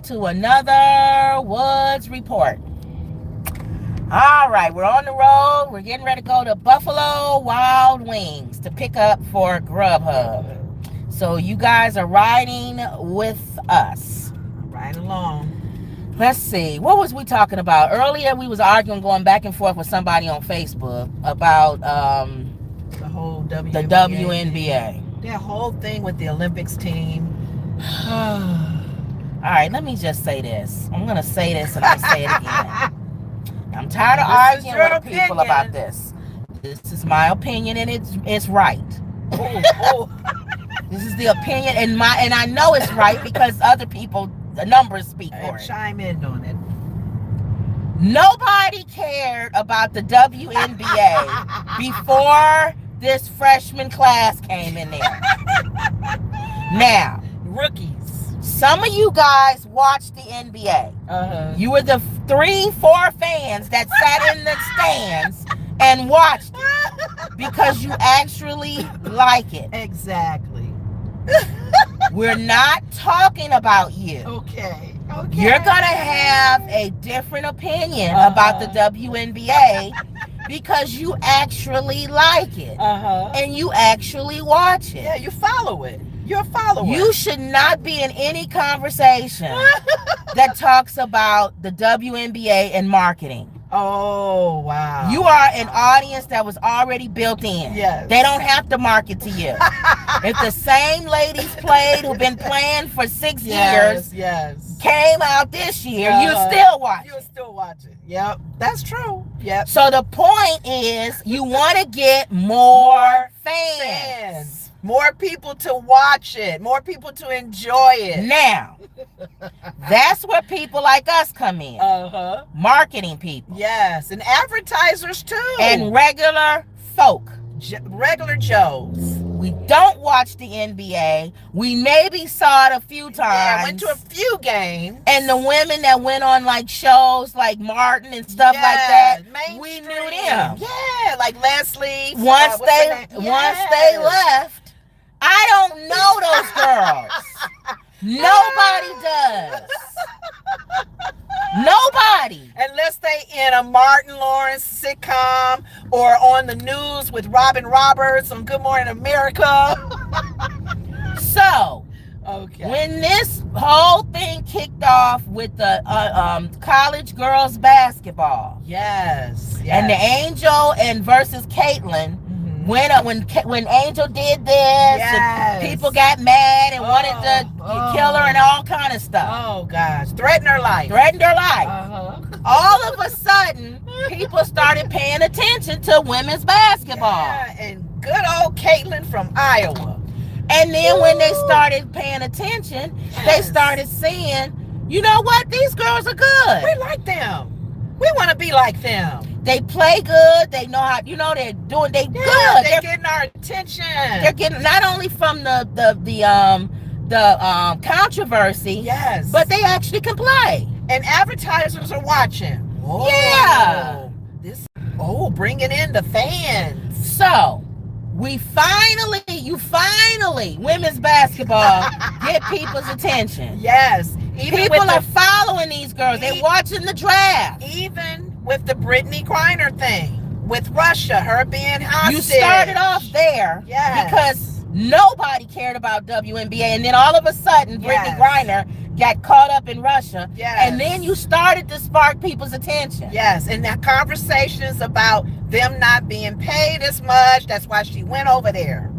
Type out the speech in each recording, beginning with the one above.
to another Woods Report. All right, we're on the road. We're getting ready to go to Buffalo Wild Wings to pick up for Grubhub. So you guys are riding with us. Right along. Let's see. What was we talking about? Earlier we was arguing, going back and forth with somebody on Facebook about the whole WNBA. The WNBA. That whole thing with the Olympics team. All right, let me just say this. I'm going to say this and I'm going to say it again. I'm tired of arguing with people about this. This is my opinion and it's right. This is the opinion and I know it's right because other people, the numbers speak for it. Chime in on it. Nobody cared about the WNBA before this freshman class came in there. Now, rookies. Some of you guys watched the NBA. You were the 3-4 fans that sat in the stands and watched it because you actually like it. Exactly. We're not talking about you. Okay. You're going to have a different opinion about the WNBA because you actually like it. And you actually watch it. Yeah, you follow it. You're a follower. You should not be in any conversation that talks about the WNBA and marketing. Oh, wow. You are an audience that was already built in. Yes. They don't have to market to you. If the same ladies played who've been playing for 6 years came out this year, you still watch it. You'll still watch it. Yep. That's true. Yep. So the point is you want to get more fans. More people to watch it. More people to enjoy it. Now, that's where people like us come in. Marketing people. Yes, and advertisers too. And regular folk. Regular Joes. We don't watch the NBA. We maybe saw it a few times. Yeah, went to a few games. And the women that went on like shows like Martin and stuff like that, we knew them. Yeah, like Leslie. Once they left, I don't know those girls. Nobody does. Nobody. Unless they in a Martin Lawrence sitcom or on the news with Robin Roberts on Good Morning America. So, when this whole thing kicked off with the college girls basketball. Yes. And the Angel and versus Caitlin. When Angel did this, and people got mad and wanted to kill her and all kind of stuff. Oh gosh, threatened her life. All of a sudden, people started paying attention to women's basketball. Yeah, and good old Caitlin from Iowa. And then when they started paying attention, they started saying, you know what? These girls are good. We like them. We want to be like them. They play good. They know how. They're good. They're getting our attention. They're getting not only from the controversy. But they actually can play. And advertisers are watching. Whoa. Yeah. Bringing in the fans. So you finally, women's basketball get people's attention. Yes. People are following these girls. They're watching the draft. Even with the Brittany Griner thing, with Russia, her being hostage. You started off there because nobody cared about WNBA, and then all of a sudden, Brittany Griner got caught up in Russia, and then you started to spark people's attention. Yes, and that conversations about them not being paid as much. That's why she went over there.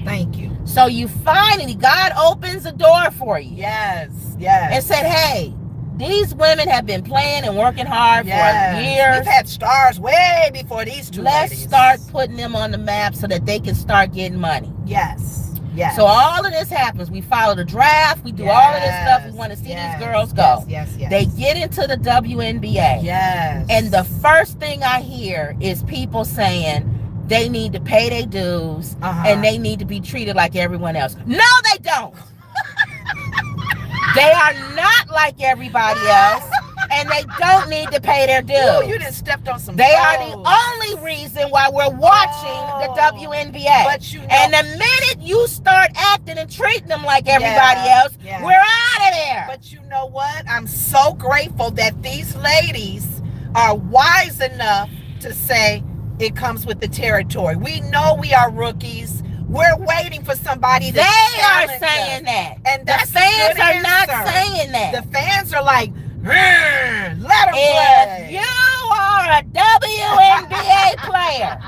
Thank you. So you finally, God opens a door for you. Yes. And said, hey, these women have been playing and working hard for years. We've had stars way before these two Let's ladies. start putting them on the map so that they can start getting money. Yes. So all of this happens. We follow the draft. We do all of this stuff. We want to see these girls go. Yes. They get into the WNBA. Yes. And the first thing I hear is people saying they need to pay their dues and they need to be treated like everyone else. No, they don't. They are not like everybody else. and they don't need to pay their dues. Ooh, you done stepped on some They toes. are the only reason why we're watching the WNBA. But you know, and the minute you start acting and treating them like everybody else, we're out of there. But you know what? I'm so grateful that these ladies are wise enough to say it comes with the territory. We know we are rookies. We're waiting for somebody to challenge us. They are saying that. And that's the fans are not answer. saying that. The fans are like, let them if play. you are a WNBA player,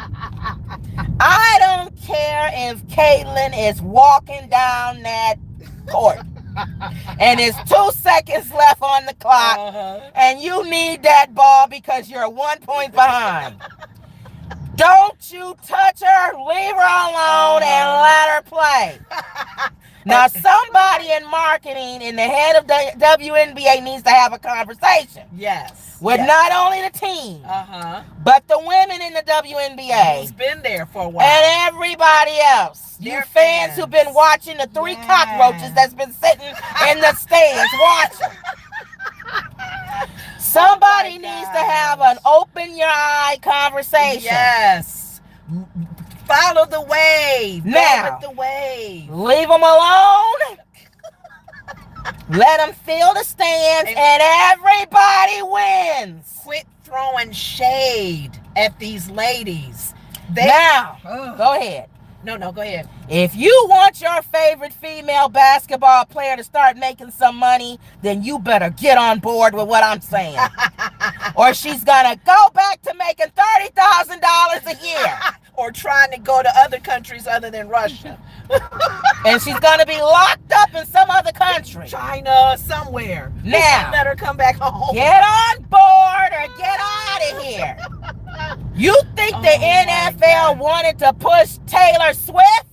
I don't care if Caitlin is walking down that court and it's 2 seconds left on the clock and you need that ball because you're 1 point behind. Don't you touch her, leave her alone, and let her play. Now, somebody in marketing and the head of the WNBA needs to have a conversation. Yes. With not only the team, but the women in the WNBA. Who's been there for a while. And everybody else. Their You fans who've been watching the 3 cockroaches that's been sitting in the stands watching. Somebody needs to have an open your eye conversation. Yes. Follow the wave. Now, the wave. Leave them alone. Let them fill the stands and everybody wins. Quit throwing shade at these ladies. Go ahead. No, go ahead. If you want your favorite female basketball player to start making some money, then you better get on board with what I'm saying. Or she's going to go back to making $30,000 a year. Or trying to go to other countries other than Russia. And she's going to be locked up in some other country. China, somewhere. Now, let her come back home. Get on board or get out of here. You think the NFL wanted to push Taylor Swift?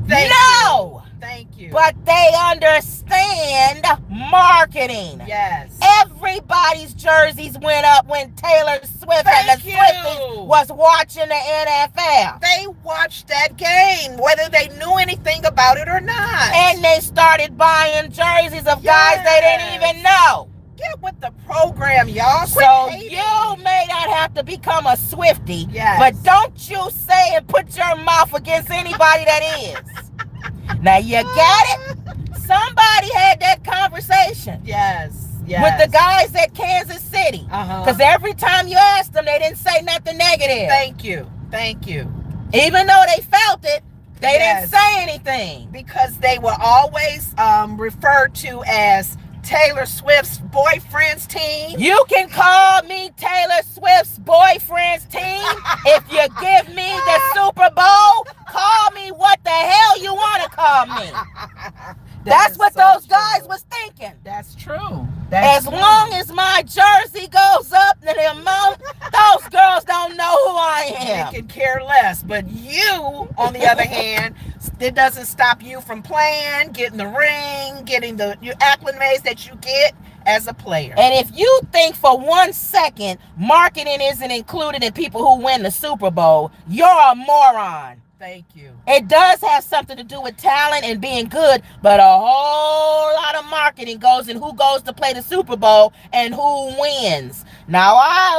No. Thank you. But they understand marketing. Yes. Everybody's jerseys went up when Taylor Swift and the Swifties was watching the NFL. They watched that game, whether they knew anything about it or not. And they started buying jerseys of guys they didn't even know. Get with the program, y'all. So you may not have to become a Swiftie, but don't you say and put your mouth against anybody that is. Now you got it? Somebody had that conversation. Yes. With the guys at Kansas City. Because every time you asked them, they didn't say nothing negative. Thank you. Even though they felt it, they didn't say anything. Because they were always referred to as Taylor Swift's boyfriend's team. You can call me Taylor Swift's boyfriend's team. If you give me the Super Bowl, call me what the hell you want to call me. That's what those guys was thinking. That's true. As long as my jersey goes up to the amount, those girls don't know who I am. They can care less. But you, on the other hand, it doesn't stop you from playing, getting the ring, getting your acclimates that you get as a player. And if you think for 1 second marketing isn't included in people who win the Super Bowl, you're a moron. Thank you. It does have something to do with talent and being good, but a whole lot of marketing goes in who goes to play the Super Bowl and who wins. Now, I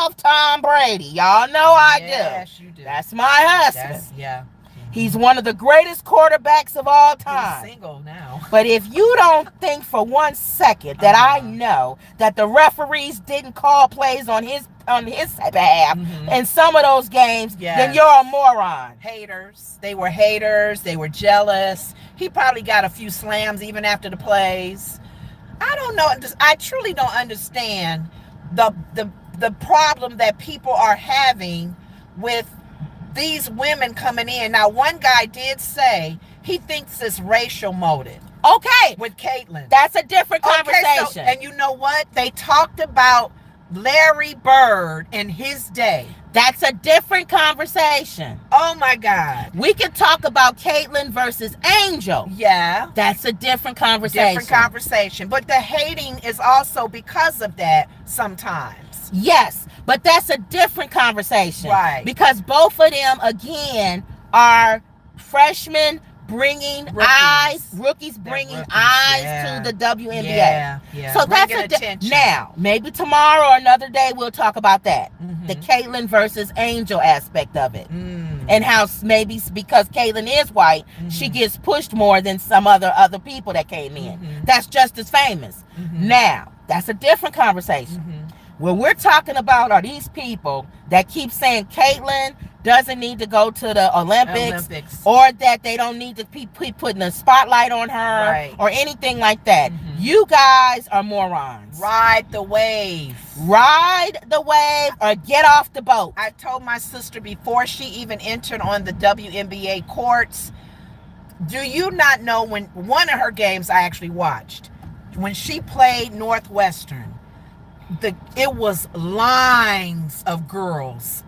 love Tom Brady. Y'all know I do. Yes, you do. That's my husband. Yeah. He's one of the greatest quarterbacks of all time. He's single now. But if you don't think for 1 second that I know that the referees didn't call plays on his behalf in some of those games, then you're a moron. Haters. They were haters. They were jealous. He probably got a few slams even after the plays. I don't know. I truly don't understand the problem that people are having with these women coming in. Now, one guy did say he thinks it's racial motive. Okay. With Caitlin. That's a different conversation. Okay, and you know what? They talked about Larry Bird in his day. That's a different conversation. Oh, my God. We can talk about Caitlin versus Angel. Yeah. That's a different conversation. Different conversation. But the hating is also because of that sometimes. Yes, but that's a different conversation. Right. Because both of them, again, are freshmen bringing rookies bringing eyes to the WNBA. Yeah. So that's attention. Now, maybe tomorrow or another day we'll talk about that. The Caitlyn versus Angel aspect of it. And how maybe because Caitlyn is white, she gets pushed more than some other people that came in. That's just as famous. Now, that's a different conversation. What we're talking about are these people that keep saying Caitlyn doesn't need to go to the Olympics. Or that they don't need to be putting a spotlight on her or anything like that. You guys are morons. Ride the wave. Ride the wave or get off the boat. I told my sister before she even entered on the WNBA courts, do you not know when one of her games I actually watched, when she played Northwestern, it was lines of girls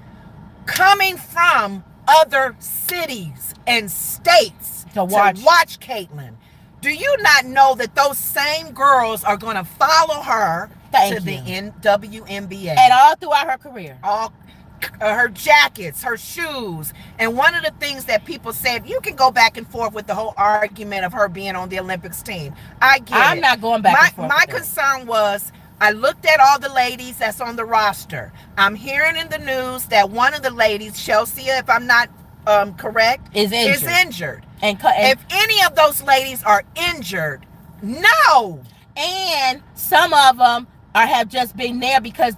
coming from other cities and states to watch Caitlyn. Do you not know that those same girls are going to follow her to the WNBA? And all throughout her career. All her jackets, her shoes. And one of the things that people said, you can go back and forth with the whole argument of her being on the Olympics team. I get it. I'm not going back and forth. My concern was, I looked at all the ladies that's on the roster. I'm hearing in the news that one of the ladies, Chelsea, if I'm not correct, is injured. And if any of those ladies are injured, no. And some of them have just been there because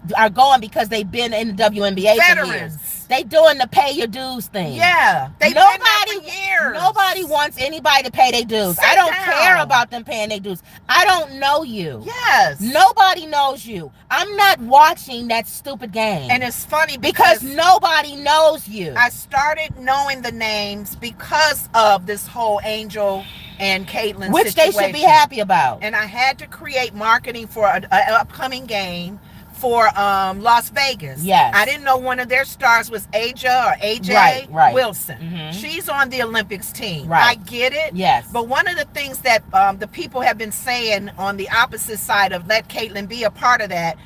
they've been in the WNBA Veterans. For years. They doing the pay your dues thing. Yeah. They've been there for years. Nobody wants anybody to pay their dues. I don't care about them paying their dues. I don't know you. Yes. Nobody knows you. I'm not watching that stupid game. And it's funny because nobody knows you. I started knowing the names because of this whole Angel and Caitlyn which situation. They should be happy about. And I had to create marketing for an upcoming game for Las Vegas. Yes. I didn't know one of their stars was AJ Wilson. She's on the Olympics team. I get it. Yes. But one of the things that the people have been saying on the opposite side of let Caitlyn be a part of that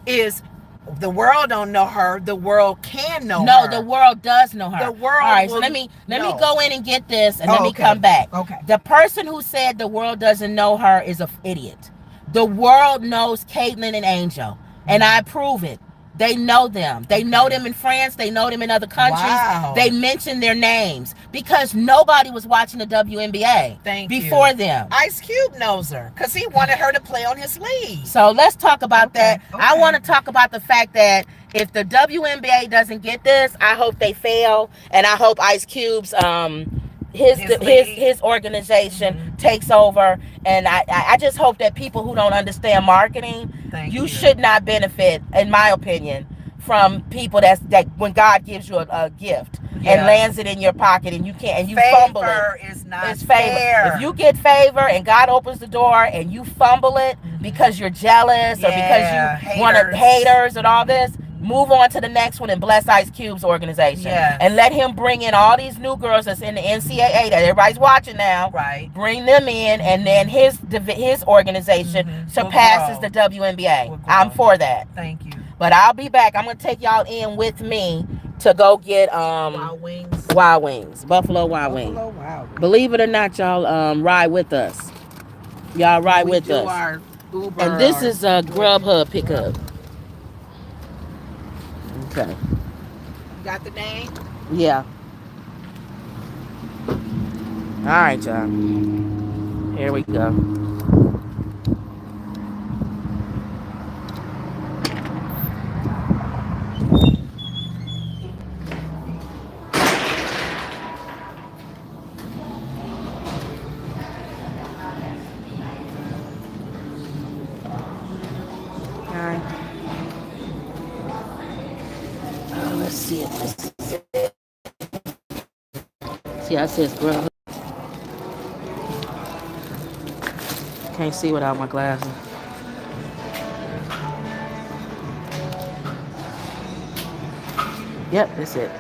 is the world don't know her. The world can know her. No, the world does know her. The world. All right, so let me go in and get this, and let me come back. Okay. The person who said the world doesn't know her is an idiot. The world knows Caitlyn and Angel, and I prove it. They know them. They know them in France. They know them in other countries. Wow. They mention their names because nobody was watching the WNBA before them. Ice Cube knows her because he wanted her to play on his league. So let's talk about that. I want to talk about the fact that if the WNBA doesn't get this, I hope they fail, and I hope Ice Cube's his organization takes over, and I just hope that people who don't understand marketing, you should not benefit, in my opinion, from people that when God gives you a gift and lands it in your pocket and you can't, and you fumble it. Favor is not it's favor. fair. If you get favor and God opens the door and you fumble it because you're jealous or because you want haters and all this, move on to the next one and bless Ice Cube's organization. And let him bring in all these new girls that's in the NCAA that everybody's watching now. Right. Bring them in, and then his organization surpasses the WNBA. I'm for that. Thank you. But I'll be back. I'm going to take y'all in with me to go get Wild Wings. Buffalo Wild Wings. Believe it or not, y'all ride with us. Y'all ride with us. Our Uber, and this is a Grubhub pickup. Okay. You got the name? Yeah. All right, y'all. Here we go. Let's see if this is it. See, I says Grubhub. Can't see without my glasses. Yep, that's it.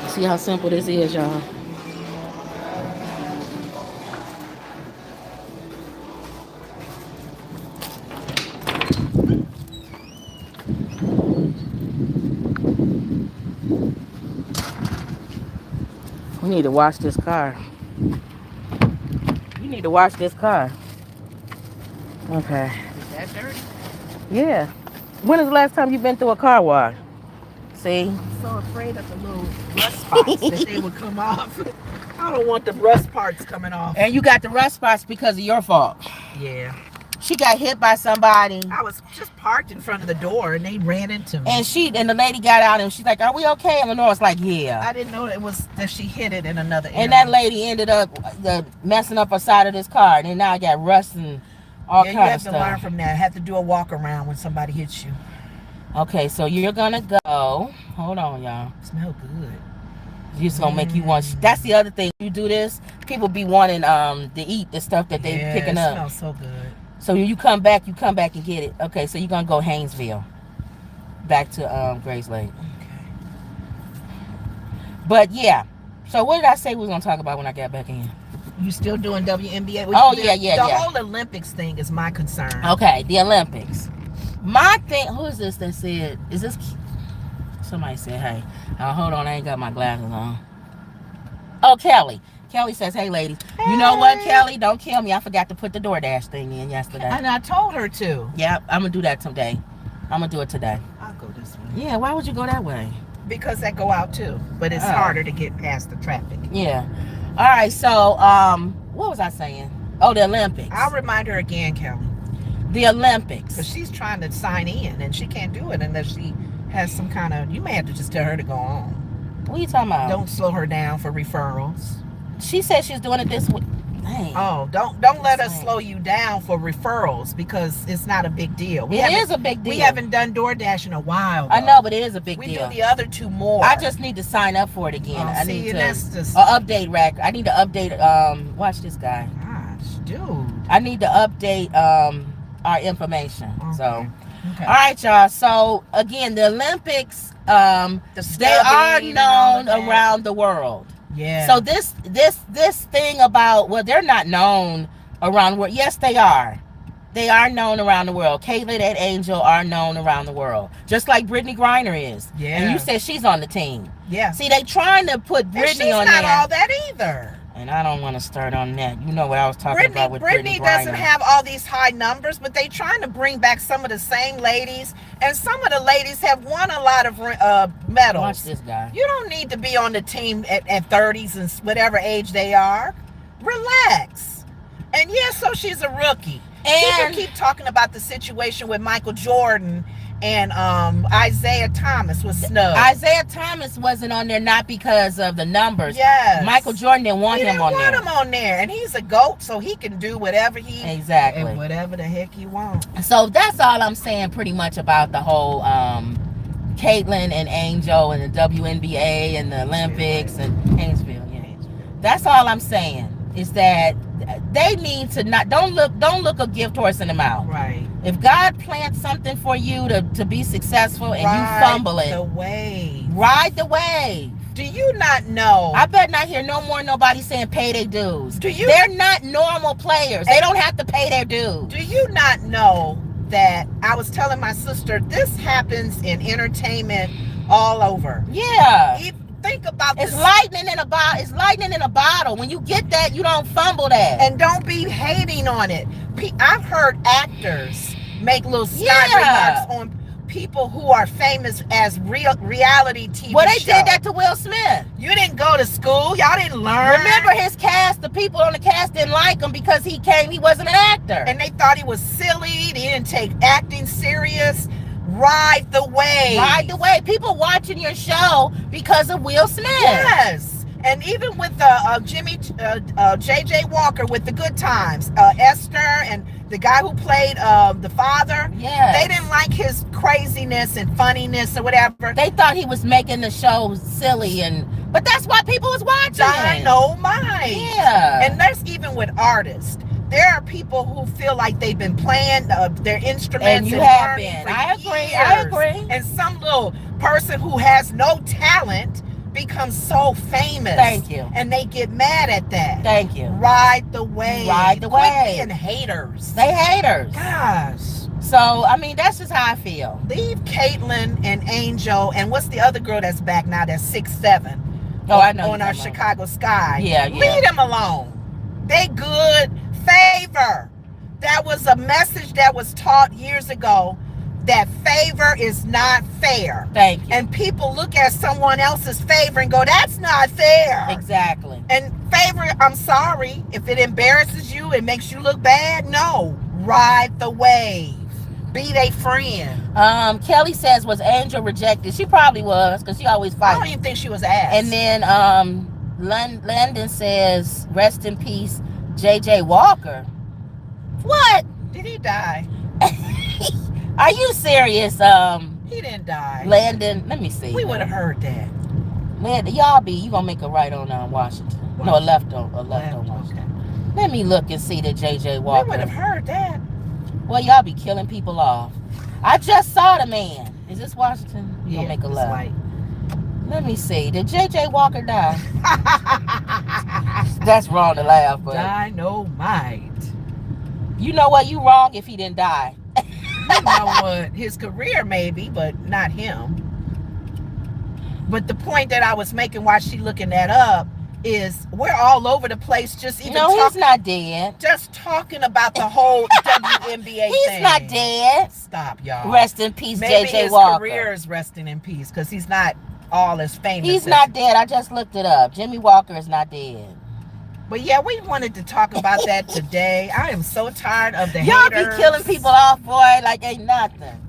See how simple this is, y'all. need to wash this car. You need to wash this car. Okay. Is that dirty? Yeah. When is the last time you've been through a car wash? See? I'm so afraid of the little rust spots that they would come off. I don't want the rust parts coming off. And you got the rust spots because of your fault. Yeah. She got hit by somebody. I was just parked in front of the door and they ran into me. And the lady got out and she's like, "Are we okay?" And Lenore's like, "Yeah." I didn't know that she hit it in another area. And that lady ended up messing up her side of this car. And then now I got rust and all kinds of stuff. You have to learn from that. Have to do a walk around when somebody hits you. Okay, so you're gonna go. Hold on, y'all. Smell good. It's gonna make you want. That's the other thing. You do this, people be wanting to eat the stuff that they picking up. It smells so good. So when you come back and get it. Okay, so you're gonna go Haynesville, back to Grace Lake. Okay. But yeah. So what did I say we was gonna talk about when I got back in? You still doing WNBA? The whole Olympics thing is my concern. Okay, the Olympics. My thing. Who is this that said? Is this? Somebody said, "Hey, hold on, I ain't got my glasses on." Oh, Kelly. Kelly says, "Hey, ladies, you know what, Kelly? Don't kill me. I forgot to put the DoorDash thing in yesterday." And I told her to. Yep, I'm gonna do that today. I'm gonna do it today. I'll go this way. Yeah, why would you go that way? Because that go out too, but it's harder to get past the traffic. Yeah. All right. So, what was I saying? Oh, the Olympics. I'll remind her again, Kelly. The Olympics. Because she's trying to sign in, and she can't do it unless she has some kind of. You may have to just tell her to go on. What are you talking about? Don't slow her down for referrals. She said she's doing it this week. Dang. Oh, don't let us slow you down for referrals because it's not a big deal. It is a big deal. We haven't done DoorDash in a while, though. I know, but it is a big deal. We do the other two more. I just need to sign up for it again. I need to just update rack. I need to update. Watch this guy. Gosh, dude. I need to update our information. Okay. So, okay. All right, y'all. So again, the Olympics. They are known around the world. Yeah. So this thing about, well, they're not known around the world. Yes, they are. They are known around the world. Caitlyn and Angel are known around the world, just like Brittany Griner is. Yeah. And you said she's on the team. Yeah. See, they trying to put Brittany on there. She's not all that either. And I don't want to start on that. You know what I was talking about with Brittany Griner. Doesn't have all these high numbers, but they trying to bring back some of the same ladies, and some of the ladies have won a lot of medals. Watch this guy. You don't need to be on the team at 30s and whatever age they are. Relax. And yeah, so she's a rookie. And people keep talking about the situation with Michael Jordan and Isaiah Thomas was snubbed. Isaiah Thomas wasn't on there not because of the numbers. Yes. Michael Jordan didn't want him on there. He didn't want him on there, and he's a GOAT, so he can do whatever exactly and whatever the heck he wants. So that's all I'm saying pretty much about the whole Caitlyn and Angel and the WNBA and the Olympics and Haynesville. Yeah. That's all I'm saying is that they need to don't look a gift horse in the mouth. Right. If God plants something for you to be successful and you fumble it, ride the wave. Do you not know? I bet not hear no more nobody saying pay their dues. They're not normal players. They don't have to pay their dues. Do you not know that I was telling my sister this happens in entertainment all over? Yeah. Think about this. It's lightning in a bottle. It's lightning in a bottle. When you get that, you don't fumble that. And don't be hating on it. I've heard actors make little snide remarks on people who are famous as reality TV Well, they did that to Will Smith. You didn't go to school. Y'all didn't learn. Remember his cast, the people on the cast didn't like him because he wasn't an actor. And they thought he was silly. He didn't take acting serious. Ride the wave. Ride the wave. People watching your show because of Will Smith. Yes. And even with J.J. Walker with the Good Times, Esther and the guy who played the father, they didn't like his craziness and funniness or whatever. They thought he was making the show silly, but that's why people was watching. Dynamite. Yeah. And that's even with artists. There are people who feel like they've been playing their instruments. And you have been. I agree. And some little person who has no talent becomes so famous. Thank you. And they get mad at that. Thank you. Ride the wave. Ride the wave. Quit being haters. They haters. Gosh. So, I mean, that's just how I feel. Leave Caitlyn and Angel, and what's the other girl that's back now that's 6'7"? Oh, I know. On our Chicago Sky. Yeah. Leave them alone. They good. Favor. That was a message that was taught years ago, that favor is not fair. Thank you. And people look at someone else's favor and go, that's not fair. Exactly. And favor, I'm sorry, if it embarrasses you, it makes you look bad, no. Ride the wave. Be they friend. Kelly says, was Angel rejected? She probably was, because she always fights. I don't even think she was asked. And then Landon says, rest in peace, JJ Walker. What? Did he die? Are you serious? He didn't die. Landon, let me see. We would have heard that. Landon, you gonna make a right on Washington. No, a left on Washington. Okay. Let me look and see the JJ Walker. We would have heard that. Well, y'all be killing people off. I just saw the man. Is this Washington? You gonna make a left. Like... Let me see. Did JJ Walker die? That's wrong to laugh, but Dynamite. You know what? You wrong if he didn't die. You know what? His career maybe, but not him. But the point that I was making while she looking that up is we're all over the place. Just even he's not dead. Just talking about the whole WNBA thing. He's not dead. Stop, y'all. Rest in peace, maybe JJ his Walker. career is resting in peace because he's not all as famous. He's not dead. I just looked it up. Jimmy Walker is not dead. But yeah, we wanted to talk about that today. I am so tired of the y'all haters. Be killing people off, boy, like ain't nothing.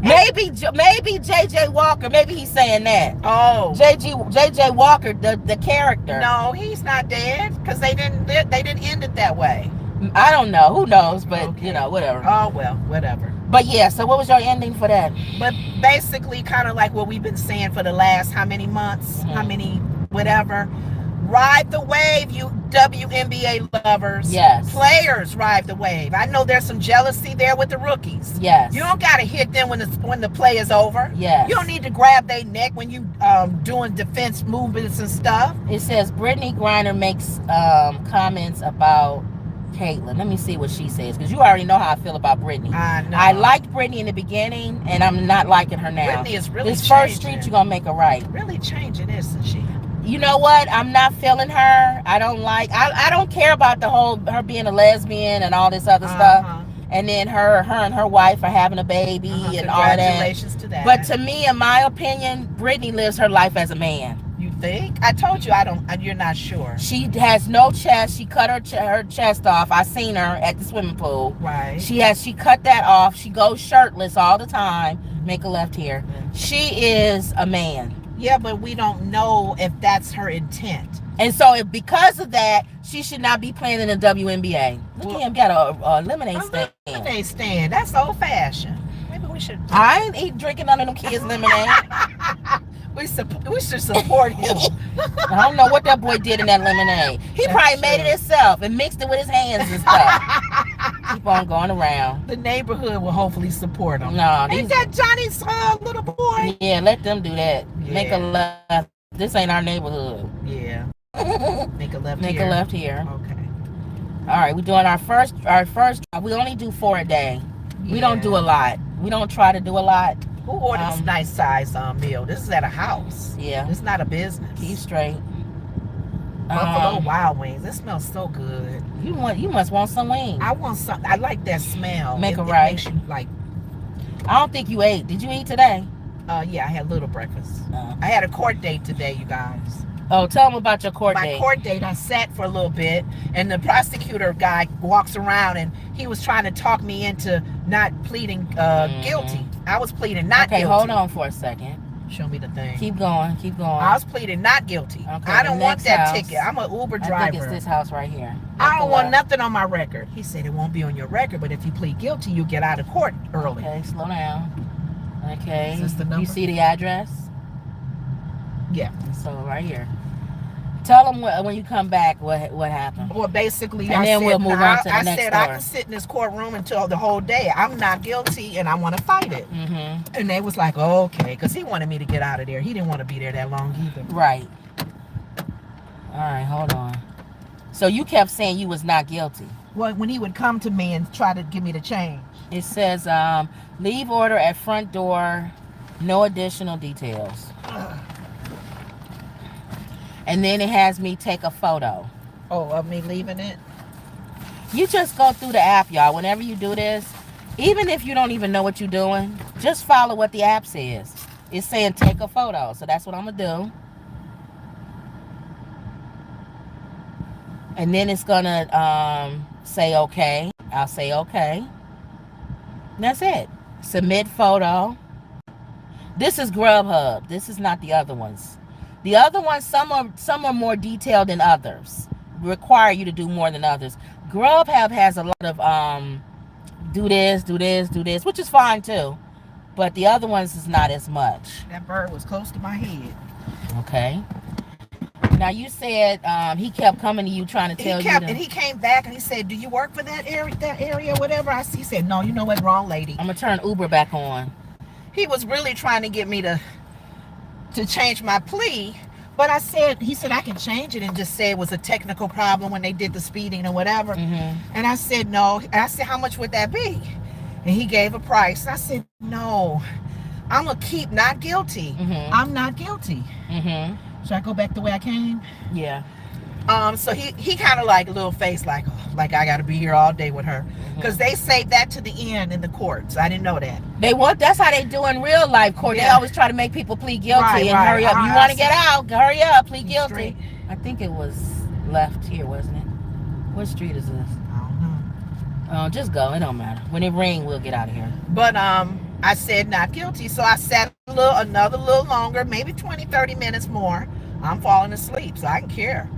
maybe JJ Walker. Maybe he's saying that. Oh, JJ Walker, the character. No, he's not dead because they didn't end it that way. I don't know. Who knows? But okay. Whatever. Oh well, whatever. But yeah. So what was your ending for that? But basically, kind of like what we've been saying for the last how many months? How many? Whatever. Ride the wave, you WNBA lovers. Yes. Players ride the wave. I know there's some jealousy there with the rookies. Yes. You don't gotta hit them when the play is over. Yes. You don't need to grab their neck when you doing defense movements and stuff. It says Brittany Griner makes comments about Caitlyn. Let me see what she says, because you already know how I feel about Brittany. I know. I liked Brittany in the beginning, and I'm not liking her now. Brittany is really this changing. First Street, you're gonna make her right. Really changing, isn't she? You know what? I'm not feeling her. I don't care about the whole her being a lesbian and all this other stuff. And then her and her wife are having a baby and all that. Congratulations to that. But to me, in my opinion, Brittany lives her life as a man. You think? I told you you're not sure. She has no chest. She cut her chest off. I seen her at the swimming pool. Right. She cut that off. She goes shirtless all the time. Make a left here. She is a man. Yeah, but we don't know if that's her intent. And so because of that, she should not be playing in the WNBA. Look at him got a lemonade stand. Lemonade stand. That's old fashioned. Maybe we should. I ain't drinking none of them kids' lemonade. We should support him. I don't know what that boy did in that lemonade. He probably made it himself and mixed it with his hands and stuff. Keep on going around. The neighborhood will hopefully support him. No, ain't that Johnny's little boy? Yeah, let them do that. Yeah. Make a left. This ain't our neighborhood. Yeah. Make a left here. Make a left here. Okay. All right, we're doing our first. We only do 4 a day. Yeah. We don't do a lot. We don't try to do a lot. Who ordered this nice size meal? This is at a house. Yeah. It's not a business. Keep straight. Buffalo Wild Wings. This smells so good. You must want some wings. I want some. I like that smell. Make it right. Makes you like. I don't think you ate. Did you eat today? Yeah, I had a little breakfast. I had a court date today, you guys. Oh, tell them about your court date. My court date, I sat for a little bit, and the prosecutor guy walks around, and he was trying to talk me into not pleading guilty. I was pleading not guilty. Okay, hold on for a second. Show me the thing. Keep going. I was pleading not guilty. Okay, I don't want that ticket. I'm an Uber driver. I think it's this house right here. I don't want nothing on my record. He said it won't be on your record, but if you plead guilty, you get out of court early. Okay, slow down. Okay. Is this the number? You see the address? Yeah. So right here. Tell them when you come back what happened. Well, basically, we'll move on to the next I said I can sit in this courtroom until the whole day. I'm not guilty, and I want to fight it. And they was like, oh, okay, because he wanted me to get out of there. He didn't want to be there that long either. Right. All right, hold on. So you kept saying you was not guilty. Well, when he would come to me and try to give me the change. It says, leave order at front door, no additional details. And then it has me take a photo. Oh, of me leaving it? You just go through the app, y'all. Whenever you do this, even if you don't even know what you're doing, just follow what the app says. It's saying take a photo. So that's what I'm going to do. And then it's going to say okay. I'll say okay. And that's it. Submit photo. This is Grubhub. This is not the other ones. The other ones, some are more detailed than others. Require you to do more than others. Grubhub has a lot of do this, which is fine too. But the other ones is not as much. That bird was close to my head. Okay. Now you said he kept coming to you trying to tell you. And he came back and he said, "Do you work for that area, whatever?" He said, "No, you know what, wrong lady." I'm gonna turn Uber back on. He was really trying to get me to change my plea. But he said, I can change it and just say it was a technical problem when they did the speeding or whatever. Mm-hmm. And I said, no. And I said, how much would that be? And he gave a price. I said, no, I'm going to keep not guilty. Mm-hmm. I'm not guilty. Mm-hmm. Should I go back the way I came? Yeah. So he kind of like a little face like I got to be here all day with her. Because they saved that to the end in the courts. I didn't know that. That's how they do in real life court. Yeah. They always try to make people plead guilty and hurry up. You want to get out, hurry up, plead guilty. Straight. I think it was left here, wasn't it? What street is this? I don't know. Just go. It don't matter. When it rings, we'll get out of here. But I said not guilty. So I sat another little longer, maybe 20, 30 minutes more. I'm falling asleep, so I didn't care.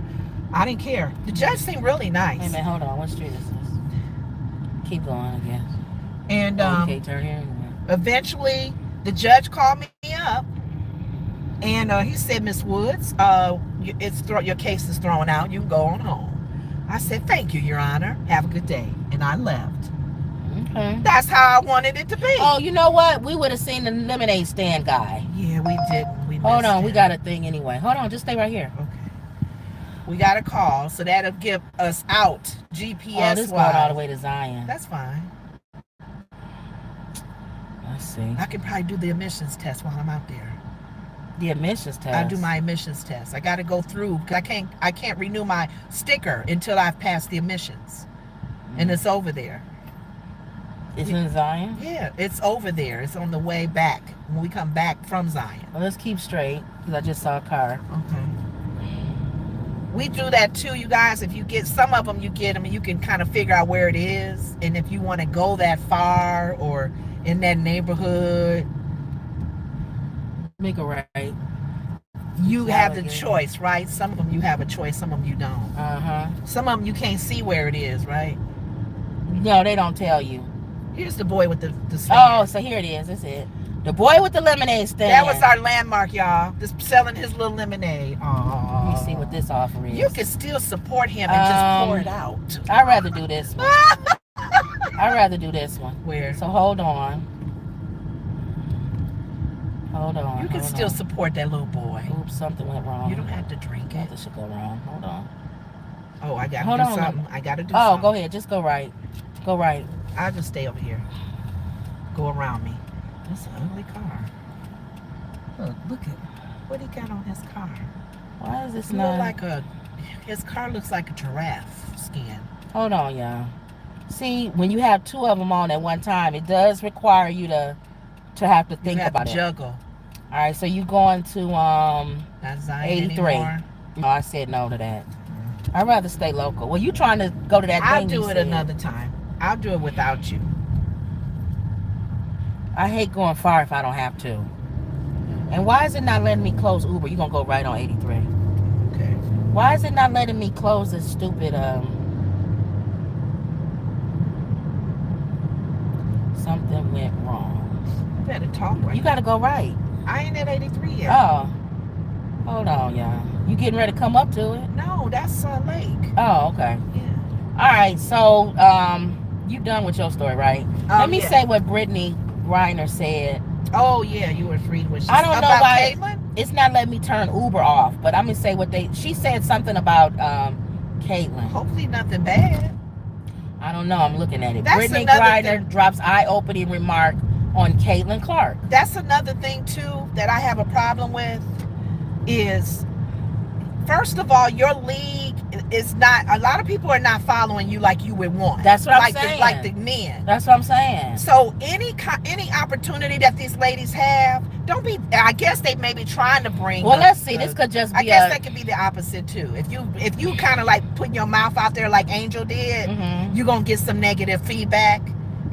I didn't care. The judge seemed really nice. Wait a minute, hold on. What street is this? Keep going, I guess. And you can't turn here anymore. Eventually, the judge called me up, and he said, "Miss Woods, your case is thrown out. You can go on home." I said, "Thank you, Your Honor. Have a good day," and I left. Okay. That's how I wanted it to be. Oh, you know what? We would have seen the lemonade stand guy. Yeah, we didn't. Hold on, we got a thing anyway. Hold on, just stay right here. Okay. We got a call, so that'll give us out GPS. Oh, this going all the way to Zion. That's fine. Let's see. I can probably do the admissions test while I'm out there. The admissions test. I do my admissions test. I got to go through because I can't renew my sticker until I've passed the admissions, and it's over there. It's in Zion? Yeah, it's over there. It's on the way back when we come back from Zion. Well, let's keep straight because I just saw a car. Okay. We do that too, you guys. If you get some of them, you get them and you can kind of figure out where it is. And if you want to go that far or in that neighborhood, make a right. You have the choice, right? Some of them you have a choice, some of them you don't. Some of them you can't see where it is, right? No, they don't tell you. Here's the boy with the stand. Oh, so here it is. That's it. The boy with the lemonade stand. That was our landmark, y'all. Just selling his little lemonade. Aww. Let me see what this offer is. You can still support him and just pour it out. I'd rather do this one. I'd rather do this one. Where? So hold on. Hold on. You can still support that little boy. Oops, something went wrong. You don't have to drink it. This should go wrong. Hold on. Oh, I got to do something. I got to do something. Oh, go ahead. Just go right. Go right. I'll just stay over here. Go around me. That's an ugly car. Look at what he got on his car. Why is this not? His car looks like a giraffe skin. Hold on, y'all. See, when you have two of them on at one time, it does require you to have to think about it. Juggle. All right, so you going to Not Zion 83. Anymore. No, I said no to that. I'd rather stay local. Well, you trying to go to that thing? I'll do it another time. I'll do it without you. I hate going far if I don't have to. And why is it not letting me close Uber? You're going to go right on 83. Okay. Why is it not letting me close this stupid, something went wrong. You better talk right. You got to go right. I ain't at 83 yet. Oh. Hold on, y'all. You getting ready to come up to it? No, that's Lake. Oh, okay. Yeah. All right, so, you done with your story, right? Let me say what Brittany Griner said. Oh yeah, you were freed when she I don't know why Caitlin? It's not letting me turn Uber off, but I'm gonna say she said something about Caitlin. Hopefully nothing bad. I don't know, I'm looking at it. That's Brittany Griner drops eye-opening remark on Caitlin Clark. That's another thing too that I have a problem with is First of all, your league is not. A lot of people are not following you like you would want. That's what I'm saying. saying. Like the men. That's what I'm saying. So any opportunity that these ladies have, don't be. I guess they may be trying to bring. Well, let's see. This could just be. I guess that could be the opposite too. If you kind of like putting your mouth out there like Angel did, you're gonna get some negative feedback,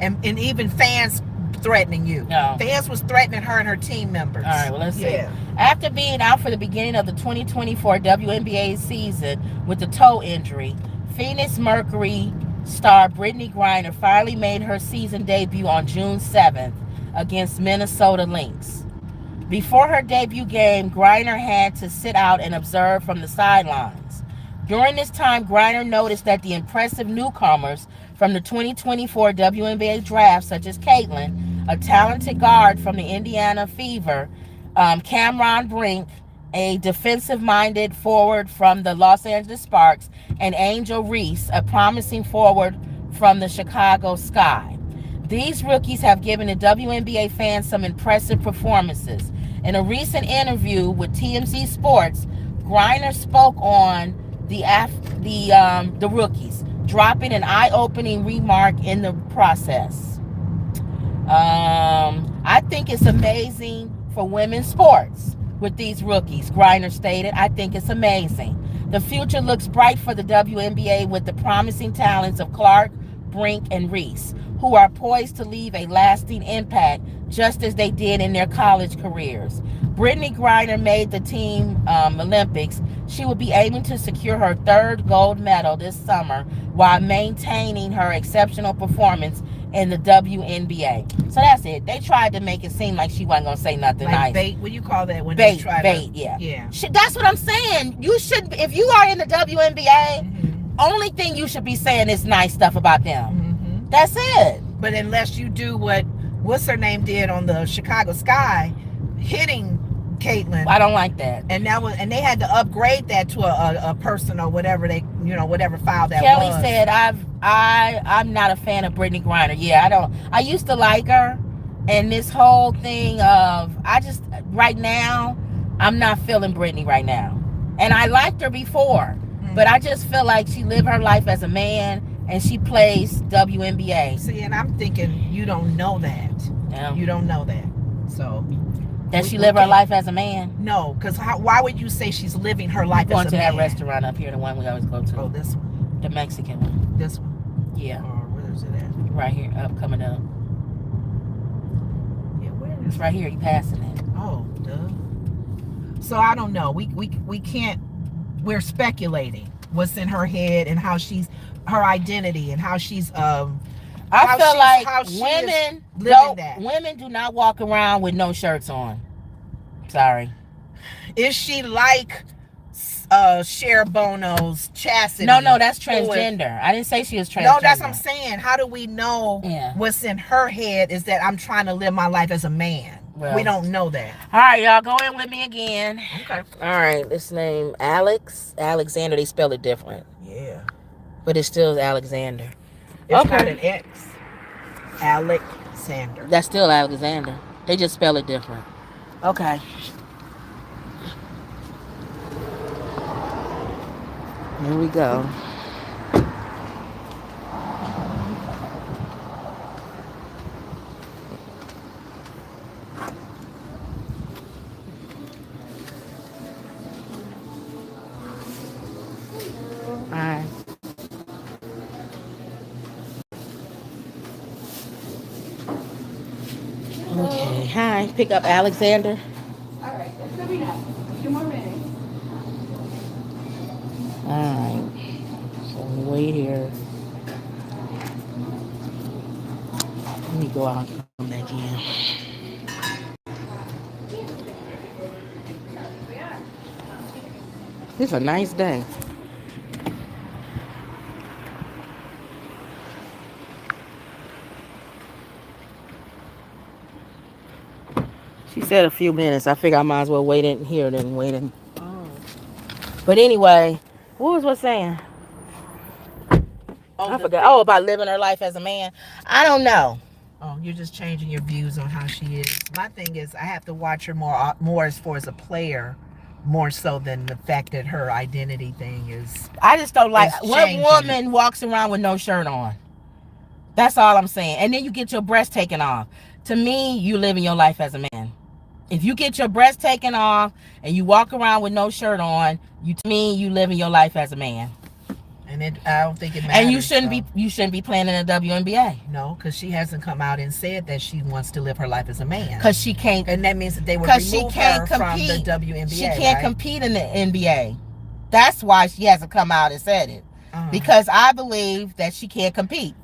and even fans threatening you. No. Fans was threatening her and her team members. All right, well, let's see. After being out for the beginning of the 2024 WNBA season with a toe injury, Phoenix Mercury star Brittany Griner finally made her season debut on June 7th against Minnesota Lynx. Before her debut game, Griner had to sit out and observe from the sidelines. During this time, Griner noticed that the impressive newcomers from the 2024 WNBA draft, such as Caitlin, a talented guard from the Indiana Fever, Cameron Brink, a defensive-minded forward from the Los Angeles Sparks, and Angel Reese, a promising forward from the Chicago Sky. These rookies have given the WNBA fans some impressive performances. In a recent interview with TMZ Sports, Griner spoke on the rookies, dropping an eye-opening remark in the process. I think it's amazing for women's sports with these rookies, Griner stated. I think it's amazing. The future looks bright for the WNBA with the promising talents of Clark, Brink, and Reese, who are poised to leave a lasting impact just as they did in their college careers. Brittany Griner made the team Olympics. She will be aiming to secure her third gold medal this summer while maintaining her exceptional performance in the WNBA. So that's it. They tried to make it seem like she wasn't going to say nothing like nice. Bait, what do you call that when bait, they try bait, to... Yeah. That's what I'm saying. You should, if you are in the WNBA, only thing you should be saying is nice stuff about them. That's it. But unless you do what's her name did on the Chicago Sky, hitting Caitlin. I don't like that. And they had to upgrade that to a person or whatever whatever file that Kelly was. Kelly said I'm not a fan of Brittany Griner. Yeah, I used to like her, and this whole thing of right now I'm not feeling Brittany right now. And I liked her before, but I just feel like she lived her life as a man and she plays WNBA. See, and I'm thinking you don't know that. Yeah. You don't know that. So that she live her life as a man? No, because why would you say she's living her life as a man? Going to that restaurant up here, the one we always go to. Oh, this one? The Mexican one. This one? Yeah. Or where is it at? Right here, coming up. Yeah, where is it? It's right here, you passing it. Oh, duh. So I don't know. We can't, we're speculating what's in her head and how she's, her identity and how she's, I feel like women do not walk around with no shirts on. Sorry. Is she like Cher Bono's Chastity? No, that's transgender. I didn't say she was transgender. No, that's what I'm saying. How do we know what's in her head is that I'm trying to live my life as a man? Well, we don't know that. All right, y'all, go in with me again. Okay. All right, this name Alexander. They spell it different. Yeah. But it still is Alexander. It's not an X. Alexander. That's still Alexander. They just spell it different. Okay. Here we go. Alright. Okay, hi. Pick up Alexander. All right, that's gonna be enough. 2 more minutes. Alright. So we wait here. Let me go out and come back in. It's a nice day. She said a few minutes. I figure I might as well wait in here than wait in. Oh. But anyway, what was saying? I forgot. Oh, about living her life as a man. I don't know. Oh, you're just changing your views on how she is. My thing is, I have to watch her more as far as a player more so than the fact that her identity thing is. I just don't like what changing. woman walks around with no shirt on. That's all I'm saying. And then you get your breast taken off. To me, you living your life as a man. If you get your breast taken off and you walk around with no shirt on, to me, you living your life as a man. And I don't think it matters. And you shouldn't be playing in the WNBA. No, because she hasn't come out and said that she wants to live her life as a man. Because she can't. And that means that they would remove her from the WNBA. She can't compete in the NBA. That's why she hasn't come out and said it. Because I believe that she can't compete.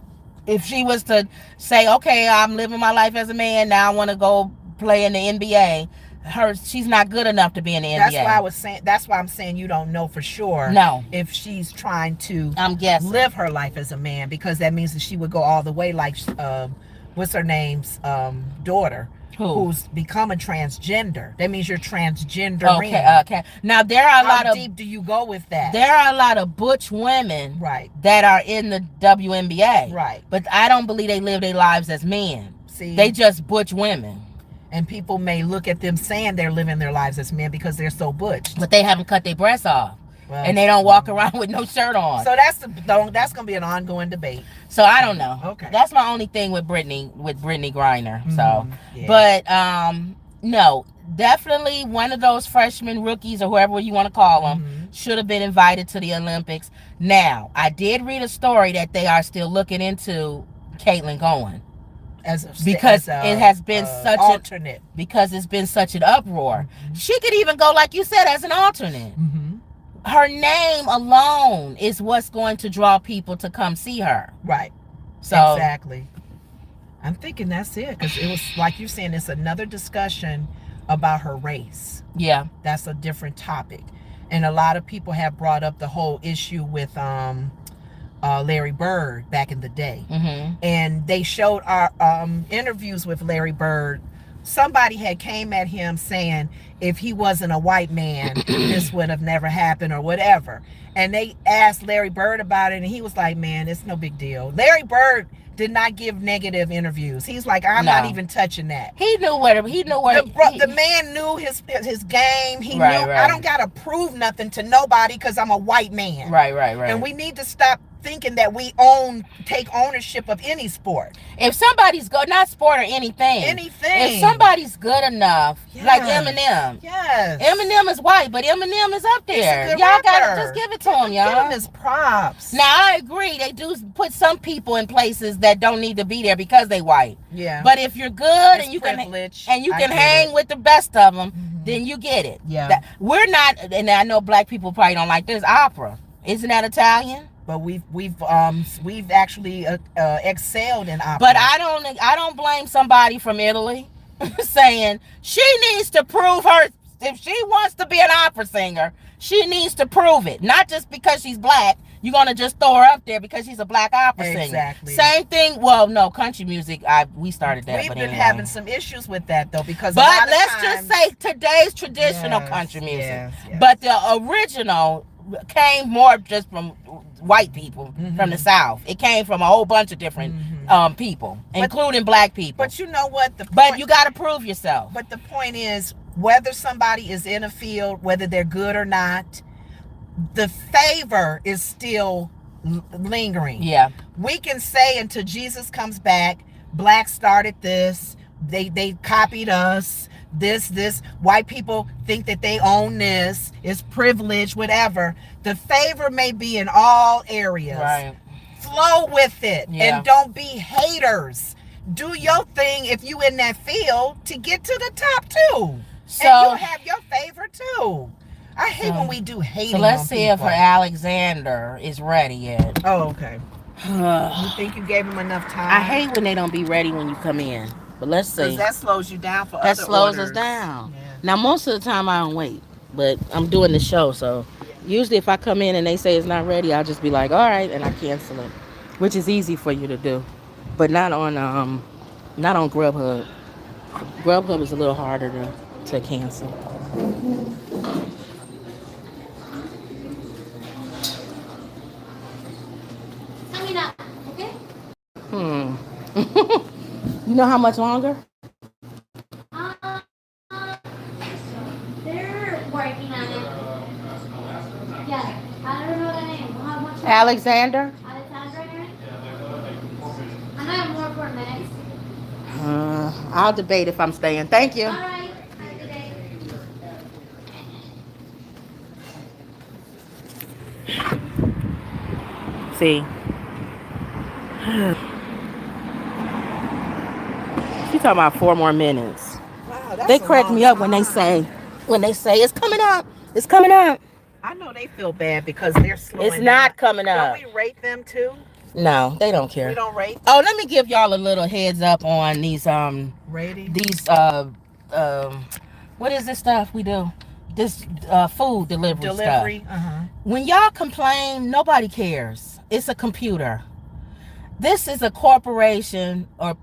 If she was to say, okay, I'm living my life as a man, now I want to go play in the NBA, she's not good enough to be in the NBA. That's why I'm saying you don't know for sure. No. If she's trying to I'm guessing. live her life as a man, because that means that she would go all the way like what's her name's daughter. Who's become a transgender. That means you're transgender. Okay. Now there are How deep do you go with that? There are a lot of butch women that are in the WNBA. Right. But I don't believe they live their lives as men. See? They just butch women. And people may look at them saying they're living their lives as men because they're so butch. But they haven't cut their breasts off. Well, and they don't walk around with no shirt on. So that's going to be an ongoing debate. So I don't know. Okay. That's my only thing with Brittany Griner. So, but no, definitely one of those freshman rookies or whoever you want to call them should have been invited to the Olympics. Now, I did read a story that they are still looking into Caitlin going. Because it has been such alternate. Because it's been such an uproar. She could even go, like you said, as an alternate. Her name alone is what's going to draw people to come see her. Right. So exactly. I'm thinking that's it, because it was like you're saying, it's another discussion about her race. Yeah. That's a different topic. And a lot of people have brought up the whole issue with Larry Bird back in the day. And they showed our interviews with Larry Bird. Somebody had came at him saying if he wasn't a white man, this would have never happened or whatever. And they asked Larry Bird about it, and he was like, man, it's no big deal. Larry Bird did not give negative interviews. He's like, I'm not even touching that. He knew where the man knew his game. He knew I don't gotta prove nothing to nobody because I'm a white man. Right. And we need to stop thinking that we take ownership of any sport. If somebody's good, not sport or anything. If somebody's good enough, like Eminem. Yes. Eminem is white, but Eminem is up there. Y'all gotta just give it to him, y'all. Give him his props. Now I agree, they do put some people in places that don't need to be there because they white. Yeah. But if you're good it's and you privilege. can hang with the best of them, then you get it. Yeah. We're not, and I know black people probably don't like this, opera. Isn't that Italian? But we've actually excelled in opera. But I don't blame somebody from Italy saying she needs to prove her. If she wants to be an opera singer, she needs to prove it. Not just because she's black. You're gonna just throw her up there because she's a black opera singer. Exactly. Same thing. Well, no, country music. We started that. We've but been anyway. having some issues with that though, because. But let's just say today's traditional country music. Yes. But the original came more just from white people from the South. It came from a whole bunch of different people, including black people. But you know what? But you got to prove yourself. But the point is, whether somebody is in a field, whether they're good or not, the favor is still lingering. Yeah. We can say until Jesus comes back, blacks started this, they copied us. This white people think that they own this, it's privilege, whatever. The favor may be in all areas. Right. Flow with it and don't be haters. Do your thing if you in that field to get to the top too. So and you'll have your favor too. I hate when we do hating. So let's see if Alexander is ready yet. Oh, okay. You think you gave him enough time? I hate when they don't be ready when you come in. But let's see. Because that slows you down for that other slows orders. us down. Yeah. Now, most of the time I don't wait. But I'm doing the show, so usually if I come in and they say it's not ready, I'll just be like, all right, and I cancel it. Which is easy for you to do. But not on Grubhub. Grubhub is a little harder to cancel. You know how much longer? They're working on it. Alexander? Alexandra? I have more 4 minutes. I'll debate if I'm staying. Thank you. All right. Have a good day. See. She talking about 4 more minutes. Wow, that's They a crack long me up when they time. say it's coming up. It's coming up. I know they feel bad because they're slowing It's not down. coming up. Don't we rate them too? No, they don't care. We don't rate Oh, let me give y'all a little heads up on these ratings. what is this stuff we do? This food delivery Delivery. stuff. When y'all complain, nobody cares. It's a computer. This is a corporation or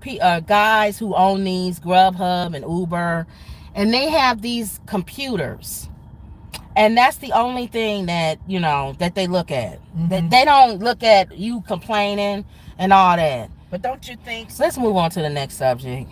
guys who own these, Grubhub and Uber, and they have these computers. And that's the only thing that, you know, that they look at. That they don't look at you complaining and all that. But don't you think? So let's move on to the next subject.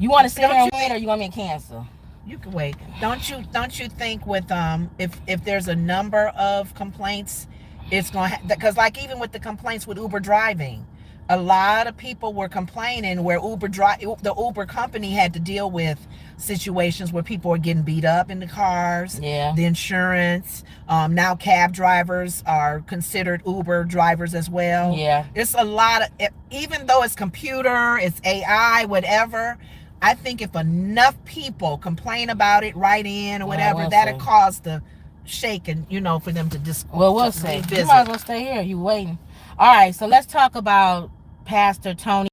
You want to sit here and wait, or you want me to cancel? You can wait. Don't you think with if there's a number of complaints, it's going to because like even with the complaints with Uber driving, a lot of people were complaining where the Uber company had to deal with situations where people are getting beat up in the cars. Yeah. The insurance. Now cab drivers are considered Uber drivers as well. Yeah. It's a lot of, even though it's computer, it's AI, whatever. I think if enough people complain about it, write in or whatever, that'll cause the shake and, you know, for them to just Well, we'll see. revisit. You might as well stay here. You waiting. All right, so let's talk about Pastor Tony